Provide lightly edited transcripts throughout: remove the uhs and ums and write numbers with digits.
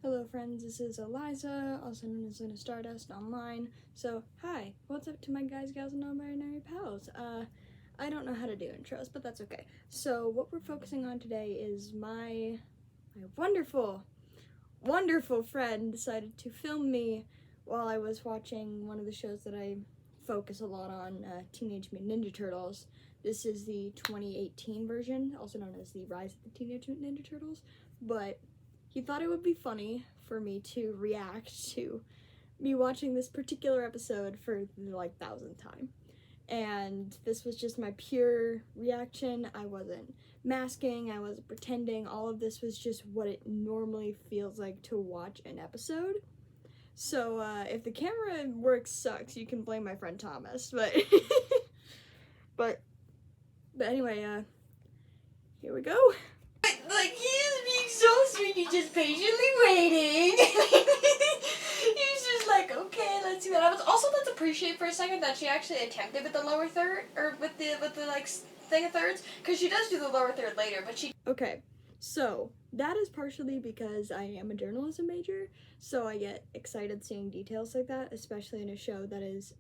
Hello friends, this is Eliza, also known as Luna Stardust online. So, hi, what's up to my guys, gals, and non-binary pals? I don't know how to do intros, but that's okay. So, what we're focusing on today is my wonderful friend decided to film me while I was watching one of the shows that I focus a lot on, Teenage Mutant Ninja Turtles. This is the 2018 version, also known as the Rise of the Teenage Mutant Ninja Turtles, but he thought it would be funny for me to react to me watching this particular episode for the, 1,000th time. And this was just my pure reaction. I wasn't masking, I wasn't pretending. All of this was just what it normally feels like to watch an episode. So, if the camera work sucks, you can blame my friend Thomas, but but anyway, here we go. Like, he is being so sweet, he's just patiently waiting. He's just like, okay, let's see what happens. Also, let's appreciate for a second that she actually attempted with the lower third, or with the like, thing of thirds, because she does do the lower third later, but she... Okay, so that is partially because I am a journalism major, so I get excited seeing details like that, especially in a show that is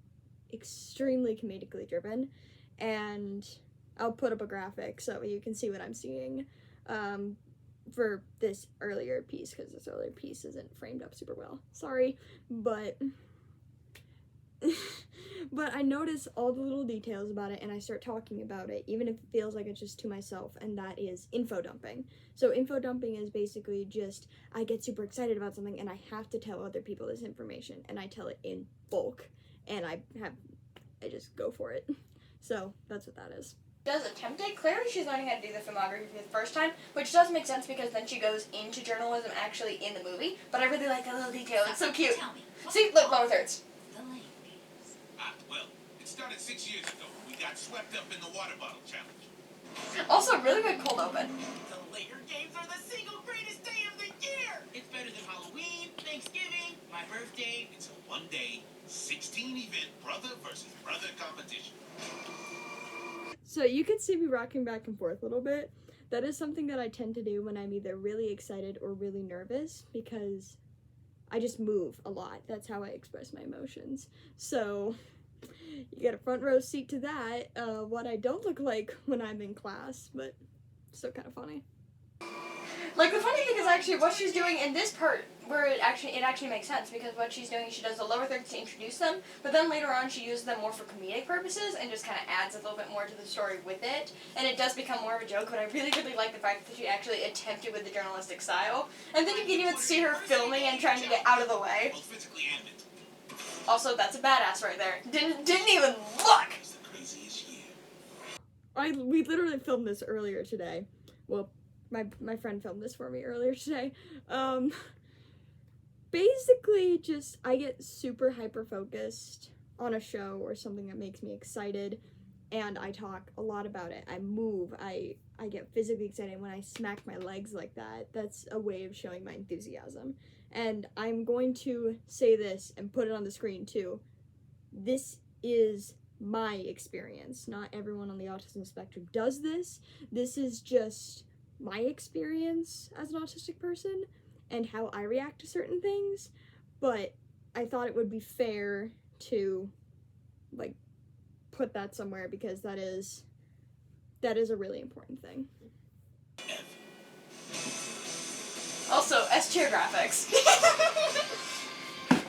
extremely comedically driven, and I'll put up a graphic so you can see what I'm seeing for this earlier piece, because this earlier piece isn't framed up super well. Sorry, but but I notice all the little details about it and I start talking about it, even if it feels like it's just to myself, and that is info dumping. So info dumping is basically just, I get super excited about something and I have to tell other people this information, and I tell it in bulk, and I just go for it. So that's what that is. does attempt it. Clearly she's learning how to do the filmography for the first time, which does make sense because then she goes into journalism actually in the movie, but I really like that little detail. It's so cute. See, look, lower thirds. Well, it started 6 years ago. We got swept up in the water bottle challenge. Also, really good cold open. The Laker games are the single greatest day of the year! It's better than Halloween, Thanksgiving, my birthday. It's a one-day, 16-event brother versus brother competition. So you can see me rocking back and forth a little bit. That is something that I tend to do when I'm either really excited or really nervous, because I just move a lot. That's how I express my emotions. So you get a front row seat to that, what I don't look like when I'm in class, but still kind of funny. Like, the funny thing is actually what she's doing in this part, where it actually makes sense, because what she's doing is she does the lower thirds to introduce them, but then later on she uses them more for comedic purposes and just kind of adds a little bit more to the story with it, and it does become more of a joke, but I really, really like the fact that she actually attempted with the journalistic style, and then you can even see her filming and trying to get out of the way. Both physically and mentally. Also, that's a badass right there. Didn't even look! It's the craziest year. We literally filmed this earlier today. Well, my friend filmed this for me earlier today. Basically just, I get super hyper-focused on a show or something that makes me excited, and I talk a lot about it. I move, I get physically excited. When I smack my legs like that, that's a way of showing my enthusiasm. And I'm going to say this and put it on the screen too. This is my experience. Not everyone on the autism spectrum does this. This is just my experience as an autistic person and how I react to certain things, but I thought it would be fair to, like, put that somewhere, because that is a really important thing. Also, S-tier graphics. As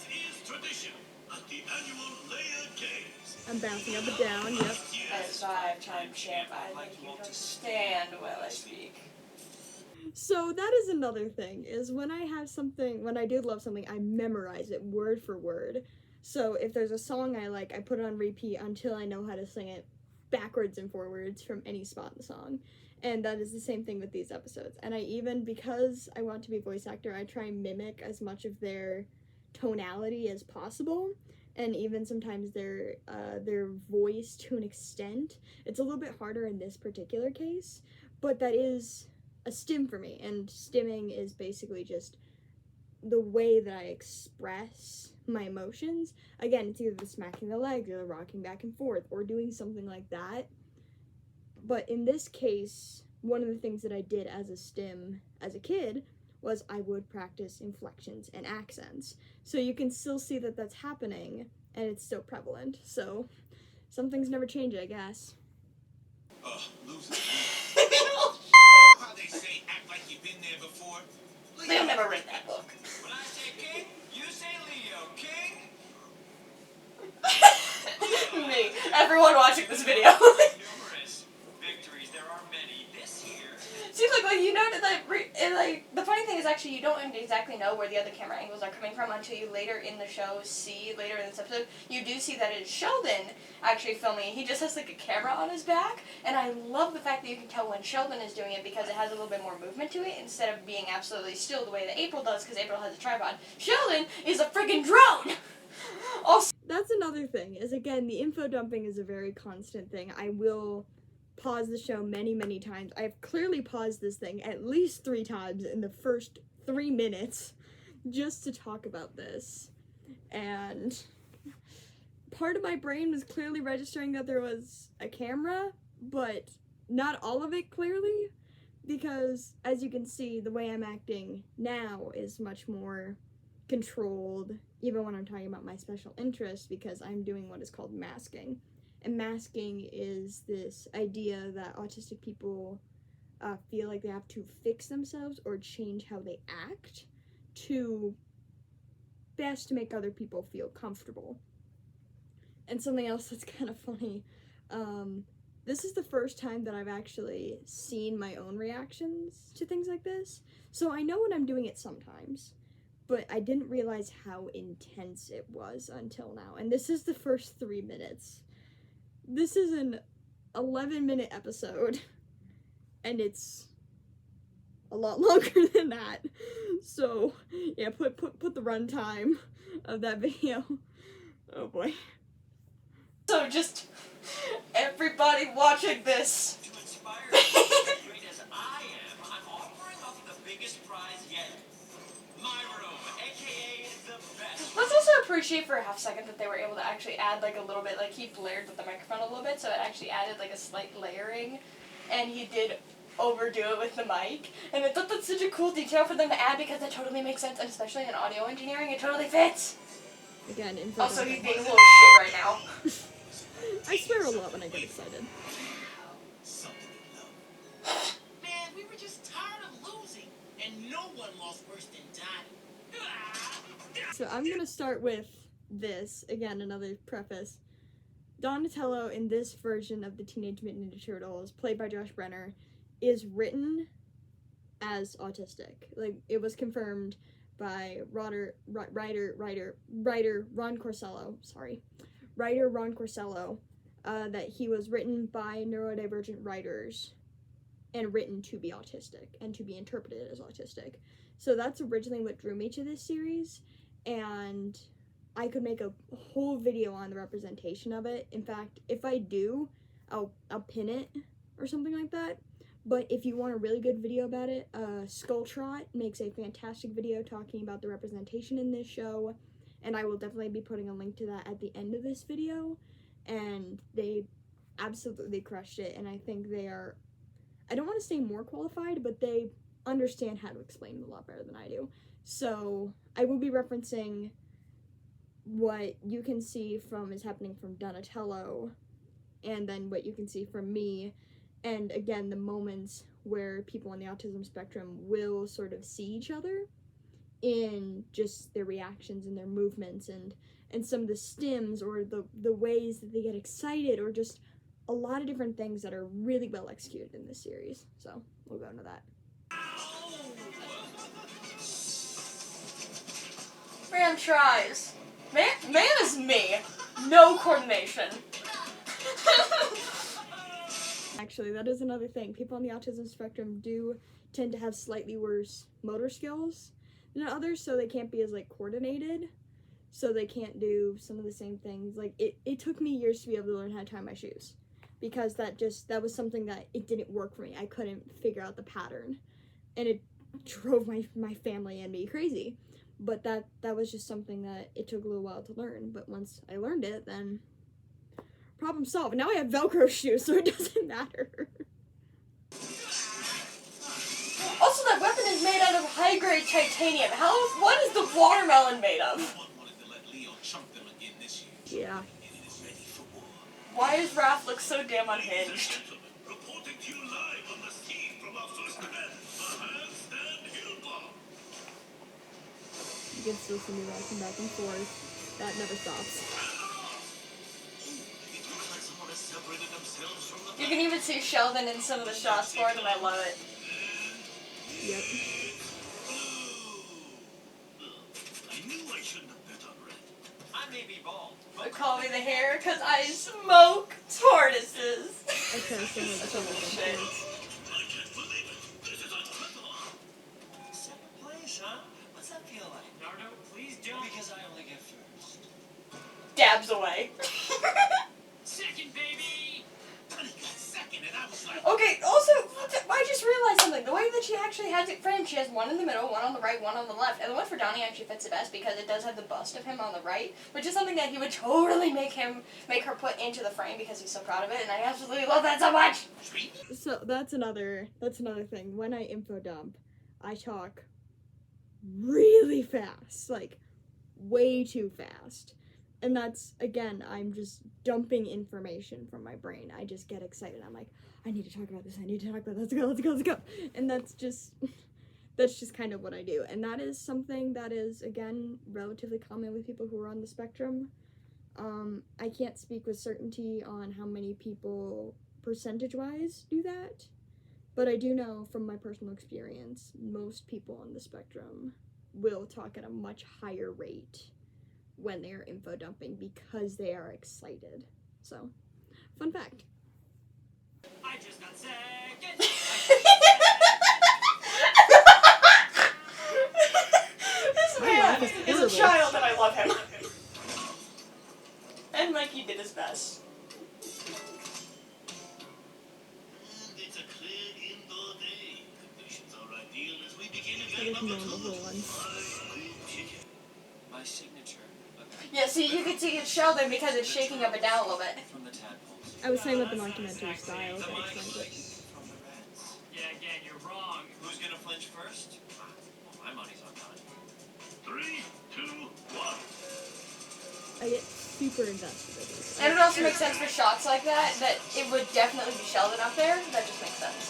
is tradition at the annual Layer Games. I'm bouncing up and down, yep. As 5-time champ, I like you to stand while I speak. So that is another thing, is when I do love something, I memorize it word for word. So if there's a song I like, I put it on repeat until I know how to sing it backwards and forwards from any spot in the song. And that is the same thing with these episodes. And I even, because I want to be a voice actor, I try and mimic as much of their tonality as possible, and even sometimes their voice to an extent. It's a little bit harder in this particular case, but that is a stim for me, and stimming is basically just the way that I express my emotions. Again, it's either the smacking the legs or the rocking back and forth or doing something like that. But in this case, one of the things that I did as a stim as a kid was I would practice inflections and accents. So you can still see that that's happening, and it's still prevalent. So some things never change, I guess. Loser. How they say, act like you've been there before. They've never read that book. When I say king, you say Leo. King? Me. Everyone watching this video. Numerous victories. There are many. This year. See, like you know that the funny thing is actually you don't exactly know where the other camera angles are coming from until you later in the show see, later in this episode, you do see that it's Sheldon actually filming. He just has like a camera on his back, and I love the fact that you can tell when Sheldon is doing it because it has a little bit more movement to it instead of being absolutely still the way that April does because April has a tripod. Sheldon is a friggin' drone! Also, that's another thing, is again, the info dumping is a very constant thing. I will pause the show many, many times. I've clearly paused this thing at least 3 times in the first 3 minutes just to talk about this. And part of my brain was clearly registering that there was a camera, but not all of it clearly, because as you can see, the way I'm acting now is much more controlled, even when I'm talking about my special interest, because I'm doing what is called masking. And masking is this idea that autistic people feel like they have to fix themselves or change how they act to best make other people feel comfortable. And something else that's kind of funny, this is the first time that I've actually seen my own reactions to things like this. So I know when I'm doing it sometimes, but I didn't realize how intense it was until now. And this is the first 3 minutes. This is an 11-minute episode, and it's a lot longer than that. So, yeah, put the runtime of that video. Oh boy. so just everybody watching this. To inspire you as great as I am, I'm offering up the biggest prize yet. My room, aka the best. Let's also appreciate for a half second that they were able to actually add like a little bit, like he flared with the microphone a little bit, so it actually added like a slight layering, and he did overdo it with the mic, and I thought that's such a cool detail for them to add because it totally makes sense, and especially in audio engineering, it totally fits. Again, info Also, dumping. he's being a little shit right now. I swear a lot when I get excited. Something to love. Man, we were just tired of losing, and no one lost worse than Donnie. So I'm gonna start with this, again, another preface. Donatello in this version of the Teenage Mutant Ninja Turtles, played by Josh Brenner, is written as autistic. Like, it was confirmed by writer Ron Corsello, that he was written by neurodivergent writers and written to be autistic and to be interpreted as autistic. So that's originally what drew me to this series, and I could make a whole video on the representation of it. In fact, if I do, I'll pin it or something like that. But if you want a really good video about it, Skulltrot makes a fantastic video talking about the representation in this show, and I will definitely be putting a link to that at the end of this video. And they absolutely crushed it, and I think they are, I don't want to say more qualified, but they understand how to explain it a lot better than I do. So I will be referencing what you can see from is happening from Donatello, and then what you can see from me, and again, the moments where people on the autism spectrum will sort of see each other in just their reactions and their movements, and some of the stims or the ways that they get excited, or just a lot of different things that are really well executed in this series. So we'll go into that. Man tries. Man is me. No coordination. Actually, that is another thing. People on the autism spectrum do tend to have slightly worse motor skills than others, so they can't be as, like, coordinated. So they can't do some of the same things. Like, it took me years to be able to learn how to tie my shoes, because that was something that it didn't work for me. I couldn't figure out the pattern, and it drove my family and me crazy. But that was just something that it took a little while to learn. But once I learned it, then problem solved. Now I have Velcro shoes, so it doesn't matter. Also, that weapon is made out of high-grade titanium. What is the watermelon made of? No one wanted to let Leo chunk them again this year. Yeah. And it is ready for war. Why does Raph look so damn unhinged? Gentlemen, reporting to you live on the scene from our first event, the Handstand Hill Bomb. You can still see me rocking back and forth. That never stops. It looks like someone has separated themselves from the You can even see Sheldon in some of the shots for it, and I love it. Yep. I knew I shouldn't have bet on red. I may be bald. They call me the hair because I smoke tortoises. I try so hard to Such a little say shit. I can't believe it. This is unprecedented. Second place, huh? What's that feel like? Nardo, please don't. Because I only get first. Dabs away. Second, baby. Donnie got second, and I was like, Okay, also, I just realized something. The way that she actually has it framed, she has one in the middle, one on the right, one on the left. And the one for Donnie actually fits the best because it does have the bust of him on the right, which is something that he would totally make her put into the frame because he's so proud of it, and I absolutely love that so much. So that's another thing. When I info dump, I talk really fast, like way too fast. And that's, again, I'm just dumping information from my brain. I just get excited. I'm like, I need to talk about this. I need to talk about this. Let's go. And that's just kind of what I do. And that is something that is, again, relatively common with people who are on the spectrum. I can't speak with certainty on how many people percentage-wise do that. But I do know from my personal experience, most people on the spectrum will talk at a much higher rate when they are info dumping because they are excited. So, fun fact. I just got second. This man is a child and I love him. And Mikey did his best. And it's a clear indoor day. Conditions are ideal as we begin I event just number know the 2. whole ones. My signature. Yeah, see, you can see it's Sheldon because it's shaking up and down a little bit. From the tadpoles. I was saying about the documentary style, The but mic explained it. From the rats. Yeah, again, you're wrong. Who's gonna flinch first? Well, my money's on Donnie. 3, 2, 1. I get super invested in this. And it also makes sense for shots like that it would definitely be Sheldon up there. That just makes sense.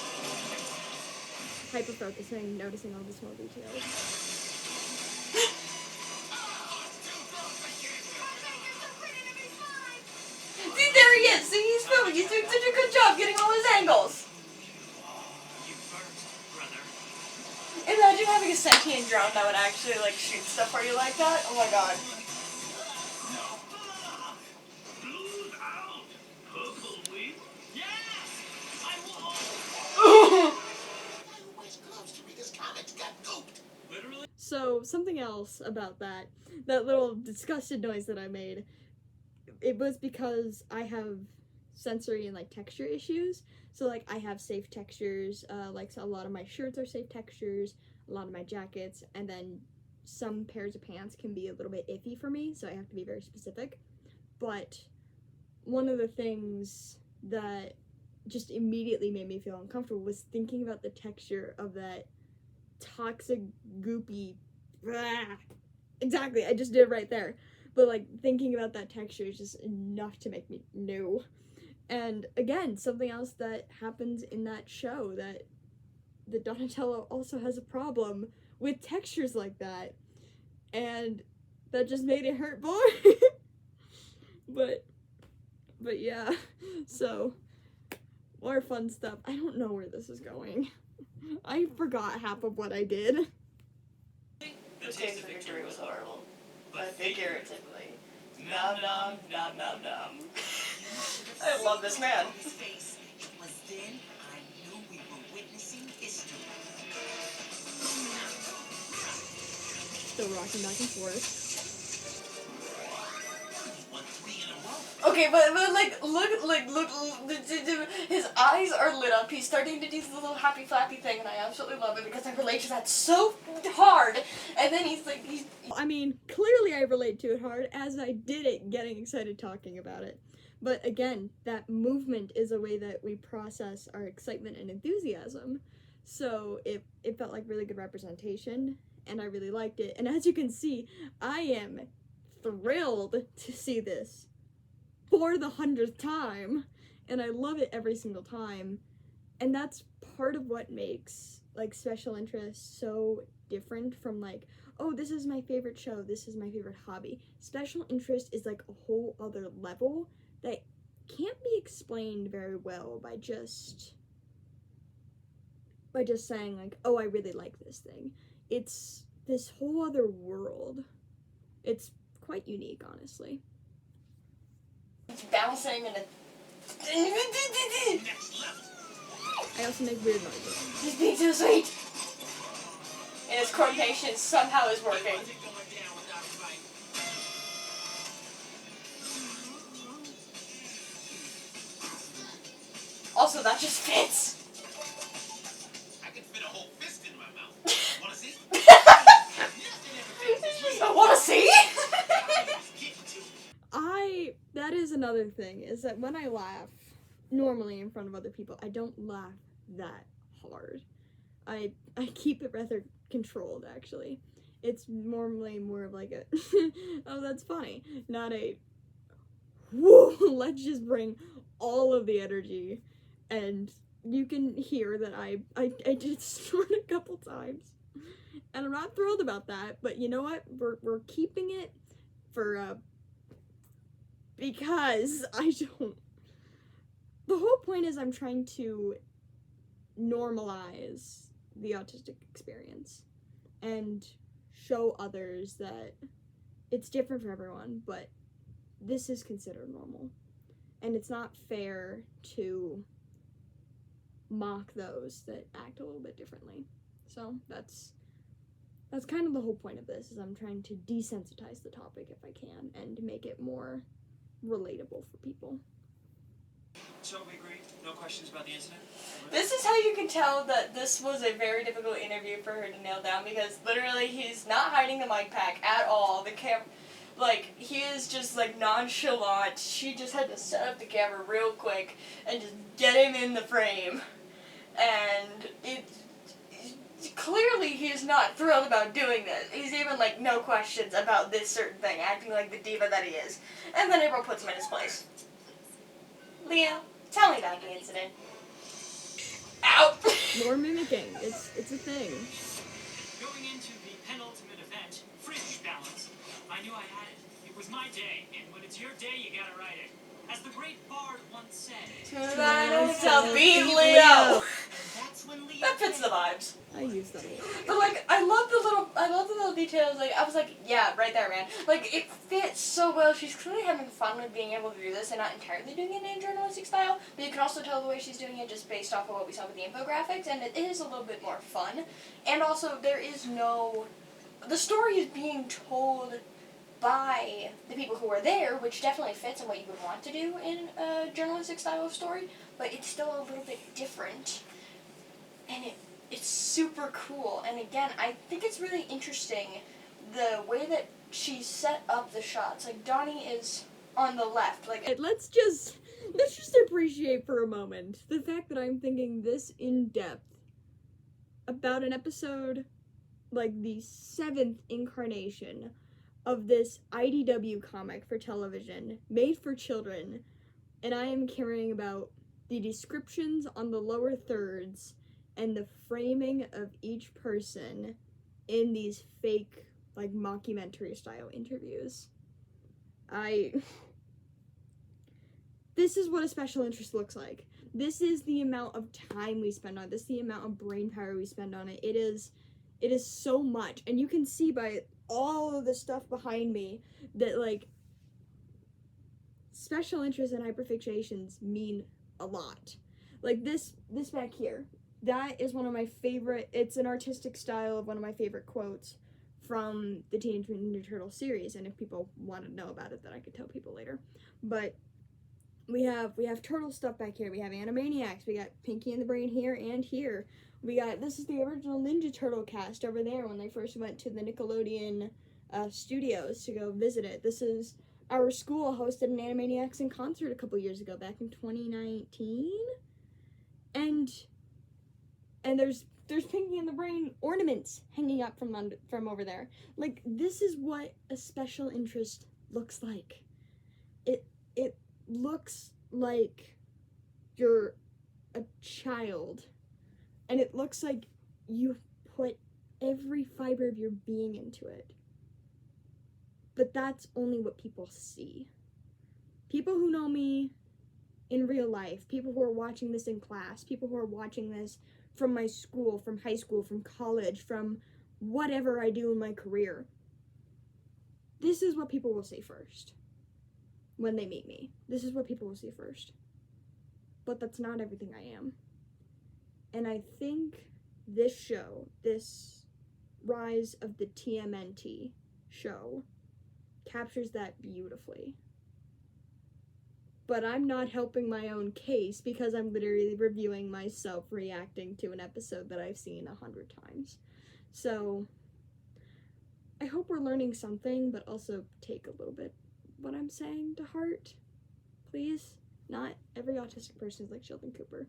Hyper focusing, noticing all the small details. See, there he is. See, he's filming. He's doing such a good job getting all his angles. You first, brother. Imagine having a sentient drone that would actually, like, shoot stuff for you like that. Oh my god. Blues out. Purple win. Yes! I won! Who wears gloves to read his comics got gooped. Literally? So, something else about that little disgusted noise that I made, it was because I have sensory and, like, texture issues. So, like, I have safe textures, like, so a lot of my shirts are safe textures, a lot of my jackets, and then some pairs of pants can be a little bit iffy for me, so I have to be very specific. But one of the things that just immediately made me feel uncomfortable was thinking about the texture of that toxic, goopy, exactly, I just did it right there. But, like, thinking about that texture is just enough to make me no. And, again, something else that happens in that show, that Donatello also has a problem with textures like that. And that just made it hurt more. But yeah, so, more fun stuff. I don't know where this is going. I forgot half of what I did. The taste of victory was horrible. But figuratively. Nom nom nom nom nom. I love this man. It was then I knew we were witnessing history. Still rocking back and forth. Won 3 in a row. Okay, but look, his eyes are lit up. He's starting to do this little happy flappy thing, and I absolutely love it because I relate to that so hard. And then he's I mean, clearly I relate to it hard as I did it, getting excited talking about it. But again, that movement is a way that we process our excitement and enthusiasm. So it felt like really good representation, and I really liked it. And as you can see, I am thrilled to see this for the 100th time, and I love it every single time. And that's part of what makes like special interest so different from like, oh, this is my favorite show, this is my favorite hobby. Special interest is like a whole other level that can't be explained very well by just saying like, oh, I really like this thing. It's this whole other world. It's quite unique, honestly. It's bouncing and Next level. I also make weird noises. he's being so sweet. And his coordination somehow is working. Wasn't going down without a fight. Also, that just fits. I can fit a whole fist in my mouth. Wanna see? I want to see. That is another thing, is that when I laugh, normally in front of other people, I don't laugh that hard. I keep it rather controlled, actually. It's normally more of like a, oh, that's funny, not a, whoa, let's just bring all of the energy. And you can hear that I did snort a couple times. And I'm not thrilled about that, but you know what? We're keeping it for, because I don't, the whole point is I'm trying to normalize the autistic experience and show others that it's different for everyone, but this is considered normal. And it's not fair to mock those that act a little bit differently. So that's kind of the whole point of this, is I'm trying to desensitize the topic if I can and make it more relatable for people. So we agree? No questions about the incident? This is how you can tell that this was a very difficult interview for her to nail down, because literally he's not hiding the mic pack at all. The he is just like nonchalant. She just had to set up the camera real quick and just get him in the frame. And clearly he is not thrilled about doing this. He's even like, no questions about this certain thing, acting like the diva that he is. And then April puts him in his place. Leo, tell me about the incident. Ow! More mimicking. It's a thing. Going into the penultimate event, fringe balance, I knew I had it. It was my day, and when it's your day, you gotta ride it. As the great bard once said, Tonight to beat Leo. that's when Leo That fits the vibes. I use that a lot. But like, I love the little details. Like, I was like, yeah, right there, man. Like, it fits so well. She's clearly having fun with being able to do this and not entirely doing it in a journalistic style. But you can also tell the way she's doing it just based off of what we saw with the infographics, and it is a little bit more fun. And also, the story is being told by the people who are there, which definitely fits in what you would want to do in a journalistic style of story, but it's still a little bit different. And it's super cool. And again, I think it's really interesting the way that she set up the shots. Like, Donnie is on the left. Like, Let's just appreciate for a moment the fact that I'm thinking this in depth about an episode, like the 7th incarnation of this IDW comic for television, made for children, and I am caring about the descriptions on the lower thirds and the framing of each person in these fake, like, mockumentary style interviews. This is what a special interest looks like. This is the amount of time we spend on it. This is the amount of brain power we spend on it. It is so much. And you can see by all of the stuff behind me that, like, special interests and hyperfixations mean a lot. Like, this back here. That is one of my favorite, it's an artistic style of one of my favorite quotes from the Teenage Mutant Ninja Turtle series, and if people want to know about it, then I could tell people later. But we have turtle stuff back here, we have Animaniacs, we got Pinky and the Brain here and here. This is the original Ninja Turtle cast over there when they first went to the Nickelodeon studios to go visit it. This is, our school hosted an Animaniacs in concert a couple years ago, back in 2019. And there's there's thinking in the brain ornaments hanging up from over there. Like, this is what a special interest looks like. It looks like you're a child, and it looks like you've put every fiber of your being into it. But that's only what people see. People who know me in real life, people who are watching this in class, people who are watching this from my school, from high school, from college, from whatever I do in my career, this is what people will say first when they meet me. This is what people will see first. But that's not everything I am. And I think this show, this Rise of the TMNT show, captures that beautifully. But I'm not helping my own case because I'm literally reviewing myself reacting to an episode that I've seen 100 times. So I hope we're learning something, but also take a little bit what I'm saying to heart. Please. Not every autistic person is like Sheldon Cooper.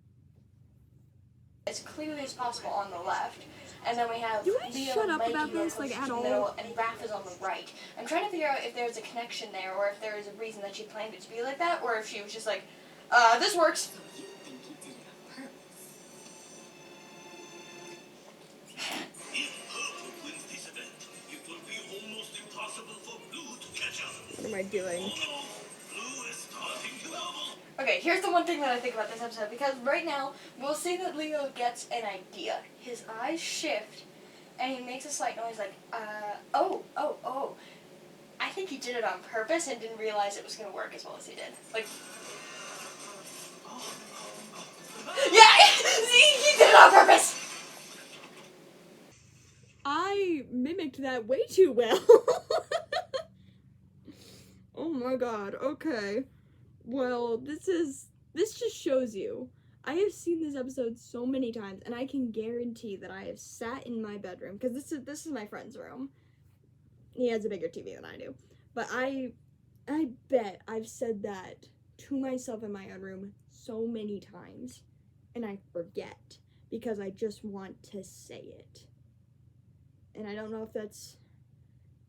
As clearly as possible on the left, and then we have Do I Leo shut and up Mikey about who are this, like, closest at to the all? middle, and Raph is on the right. I'm trying to figure out if there's a connection there, or if there is a reason that she planned it to be like that, or if she was just like, this works. So you think you did it on purpose? If Purple wins this event, it will be almost impossible for Blue to catch up. What am I doing? Oh no! Blue is starting to wobble. Okay, here's the one thing that I think about this episode, because right now, we'll see that Leo gets an idea. His eyes shift, and he makes a slight noise like, oh. I think he did it on purpose and didn't realize it was going to work as well as he did. Like, yeah! See, he did it on purpose! I mimicked that way too well. Oh my god, okay. Well, this just shows you. I have seen this episode so many times, and I can guarantee that I have sat in my bedroom, because this is my friend's room. He has a bigger TV than I do. But I bet I've said that to myself in my own room so many times, and I forget, because I just want to say it. And I don't know if that's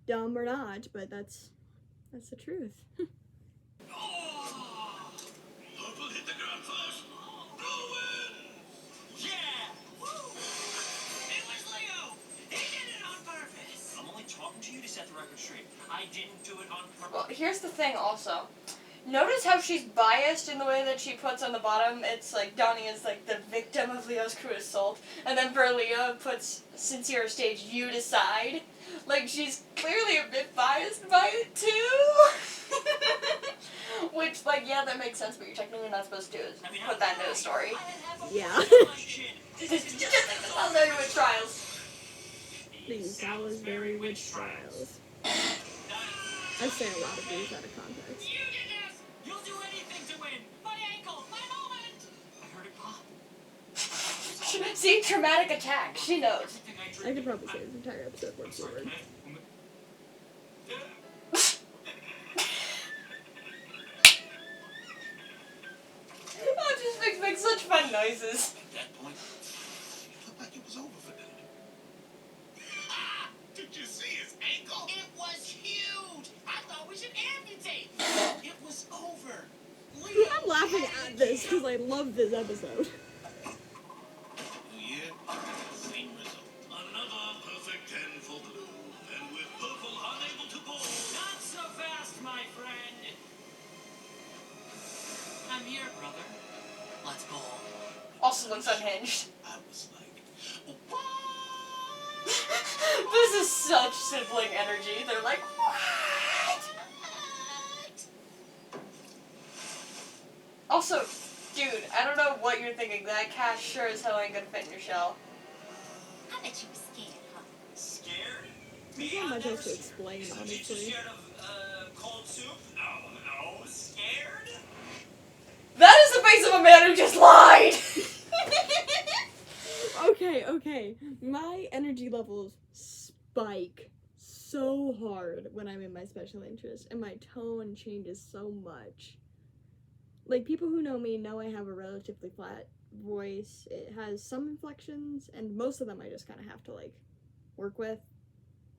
dumb or not, but that's the truth. Purple hit the ground first. Blue wins. Yeah! Woo! It was Leo! He did it on purpose! I'm only talking to you to set the record straight. I didn't do it on purpose. Well, here's the thing also. Notice how she's biased in the way that she puts on the bottom. It's like Donnie is like the victim of Leo's cruel assault. And then for Leo, it puts sincere stage, you decide. Like, she's clearly a bit biased by it too. Which, like, yeah, that makes sense, but you're technically not supposed to do is put that into the story. Yeah. Just like the Salisbury Witch Trials. The Salisbury Witch Trials. I say a lot of these out of context. You did this! You'll do anything to win! My ankle! My moment! I heard it pop. See, traumatic attack. She knows. I could probably say this entire episode word for word. Oh, it just makes such fun noises. At that point, it looked like it was over for them. Ah! Did you see his ankle? It was huge. I thought we should amputate. It was over. I'm laughing at this because I love this episode. New year, same result. Another perfect 10 for Blue. And with Purple unable to bowl. Not so fast, my friend! I'm here, brother. Let's bowl. Also looks unhinged. I was like, This is such sibling energy. They're like, what? Also, dude, I don't know what you're thinking. That cat sure as hell ain't gonna fit in your shell. I bet you were scared, huh? Scared? There's not much else to explain, Isn't she honestly. scared of cold soup? No. Scared? That is the face of a man who just lied! Okay. My energy levels spike so hard when I'm in my special interest, and my tone changes so much. Like, people who know me know I have a relatively flat voice. It has some inflections, and most of them I just kind of have to like work with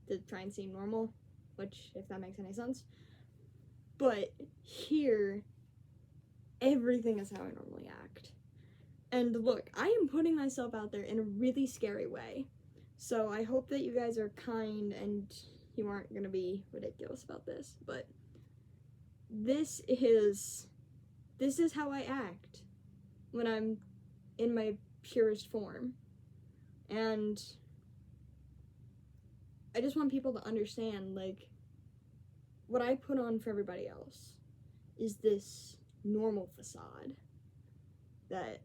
to try and seem normal, which, if that makes any sense. But here, everything is how I normally act. And look, I am putting myself out there in a really scary way. So I hope that you guys are kind and you aren't gonna be ridiculous about this, but this is how I act when I'm in my purest form. And I just want people to understand, like, what I put on for everybody else is this normal facade. That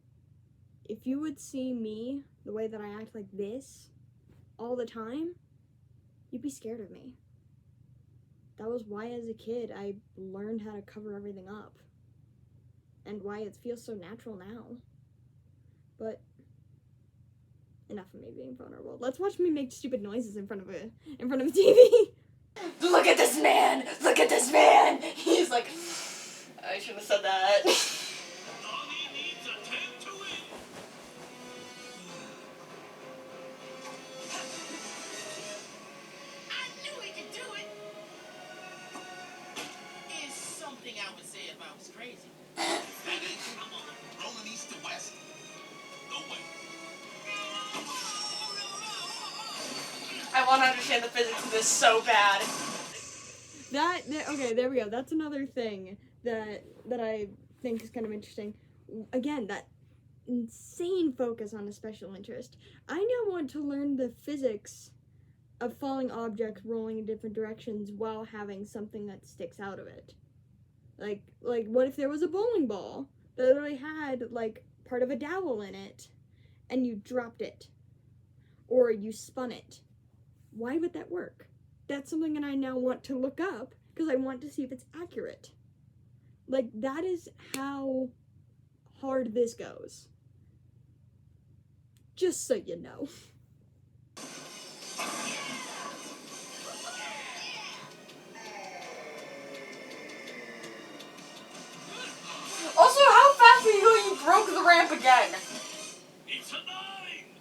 if you would see me the way that I act like this all the time, you'd be scared of me. That was why as a kid I learned how to cover everything up. And why it feels so natural now. But enough of me being vulnerable. Let's watch me make stupid noises in front of a TV. Look at this man! Look at this man! He's like, I shouldn't have said that. Donnie needs a 10 to win. I knew he could do it. Is something I would say if I was crazy. That ain't trouble. Rolling east to west? No way. I want to understand the physics of this so bad. Okay, there we go. That's another thing that I think is kind of interesting. Again, that insane focus on a special interest. I now want to learn the physics of falling objects rolling in different directions while having something that sticks out of it. Like what if there was a bowling ball that literally had like part of a dowel in it and you dropped it or you spun it? Why would that work? That's something that I now want to look up because I want to see if it's accurate. Like, that is how hard this goes. Just so you know. Also, how fast are you going? You broke the ramp again. It's a 9.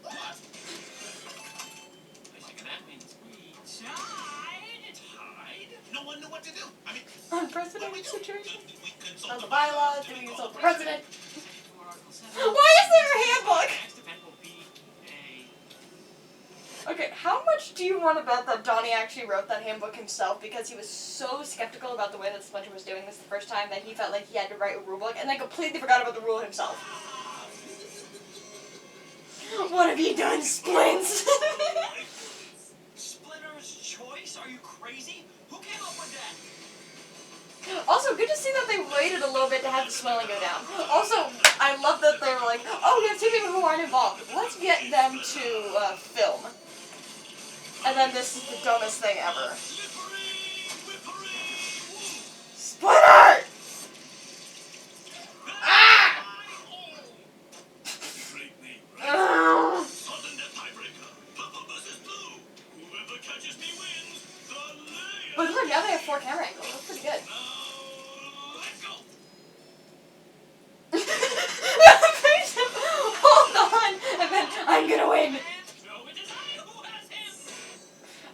What? I think that means tied. No one knew what to do. I mean, Unprecedented situation. we On consult the bylaws, do we consult the president? For Article 7, Why is there a handbook? next event will be a Okay, how much do you want to bet that Donnie actually wrote that handbook himself because he was so skeptical about the way that Splinter was doing this the first time that he felt like he had to write a rulebook and then completely forgot about the rule himself? What have you done, Splints? Splinter's choice? Are you crazy? Who came up with that? Also, good to see that they waited a little bit to have the swelling go down. Also, I love that they were like, oh, we have 2 people who aren't involved. Let's get them to film. And then this is the dumbest thing ever. Splinter! Ah! Ow. But look, now they have 4 camera angles. That's pretty good. Hold on, and then I'm gonna win.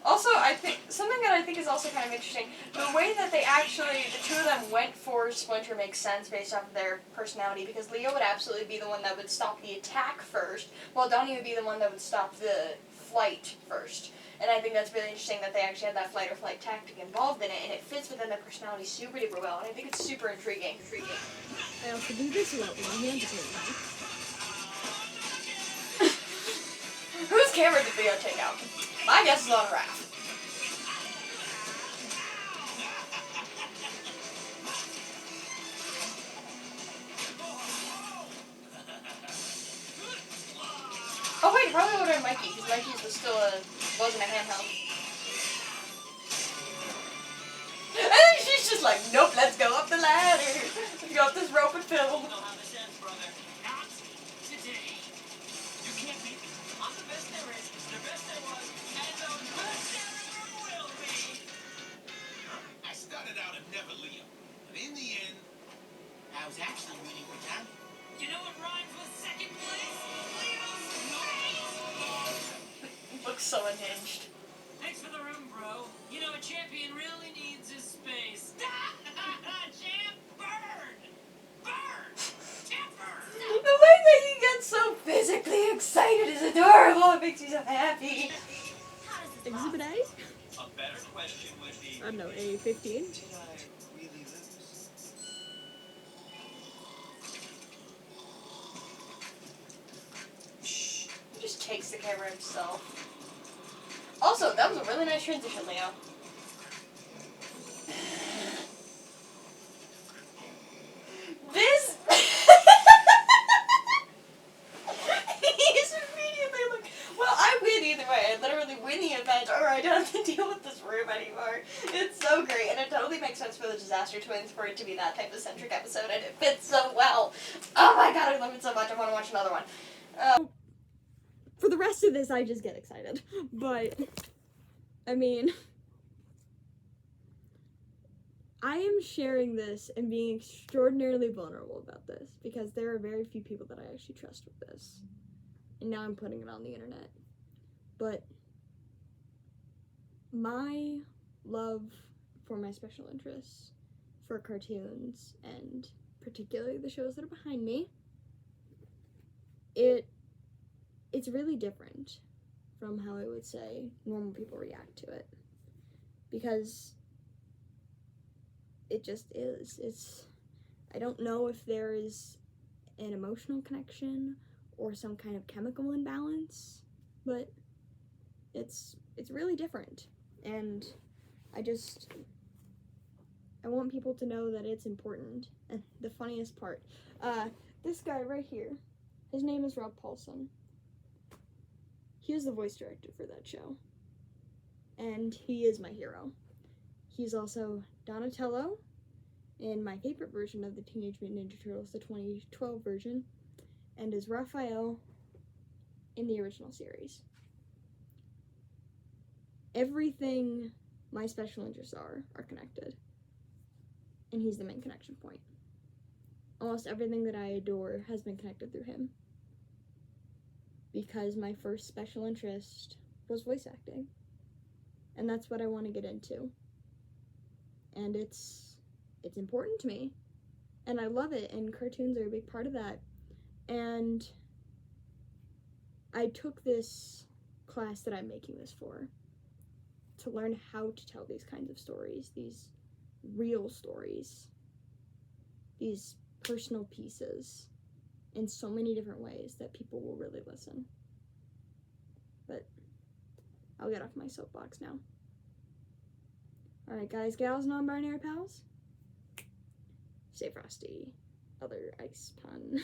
Also, I think something that I think is also kind of interesting, the way that they actually, the 2 of them went for Splinter makes sense based off of their personality, because Leo would absolutely be the one that would stop the attack first, while Donnie would be the one that would stop the flight first. And I think that's really interesting that they actually had that fight or flight tactic involved in it, and it fits within their personality super duper well, and I think it's super intriguing. I also do this a lot with my hands occasionally. Whose camera did Leo take out? My guess is on Raph. Oh wait, it probably would have been Mikey, because Mikey's wasn't a handheld. And then she's just like, nope, let's go up the ladder. Let's go up this rope and film. You know how this ends, brother. Not today. You can't beat me. I'm the best there is, the best there was, and the best there ever will be. I started out a never Leo, but in the end, I was actually rooting for Donnie. You know what rhymes with second place? Leo's face! Looks so unhinged. Thanks for the room, bro. You know, a champion really needs his space. Champ, burn! Burn! Champ, burn! The way that he gets so physically excited is adorable. It makes me so happy. Exhibit A? A better question would be, I don't know, A15? did I really lose? He just takes the camera himself. Also, that was a really nice transition, Leo. This. He's immediately like, well, I win either way. I literally win the event, or I don't have to deal with this room anymore. It's so great, and it totally makes sense for the Disaster Twins for it to be that type of centric episode, and it fits so well. Oh my god, I love it so much. I want to watch another one. For the rest of this, I just get excited. But, I mean, I am sharing this and being extraordinarily vulnerable about this because there are very few people that I actually trust with this. And now I'm putting it on the internet. But my love for my special interests, for cartoons, and particularly the shows that are behind me, it's really different from how I would say normal people react to it. Because it just is. I don't know if there is an emotional connection or some kind of chemical imbalance, but it's really different. And I want people to know that it's important. And the funniest part, this guy right here, his name is Rob Paulson. He was the voice director for that show. And he is my hero. He's also Donatello in my favorite version of the Teenage Mutant Ninja Turtles, the 2012 version, and is Raphael in the original series. Everything my special interests are connected. And he's the main connection point. Almost everything that I adore has been connected through him. Because my first special interest was voice acting. And that's what I want to get into. And it's important to me. And I love it, and cartoons are a big part of that. And I took this class that I'm making this for to learn how to tell these kinds of stories, these real stories, these personal pieces in so many different ways that people will really listen. But I'll get off my soapbox now. Alright guys, gals, non-binary pals, stay frosty. Other ice pun.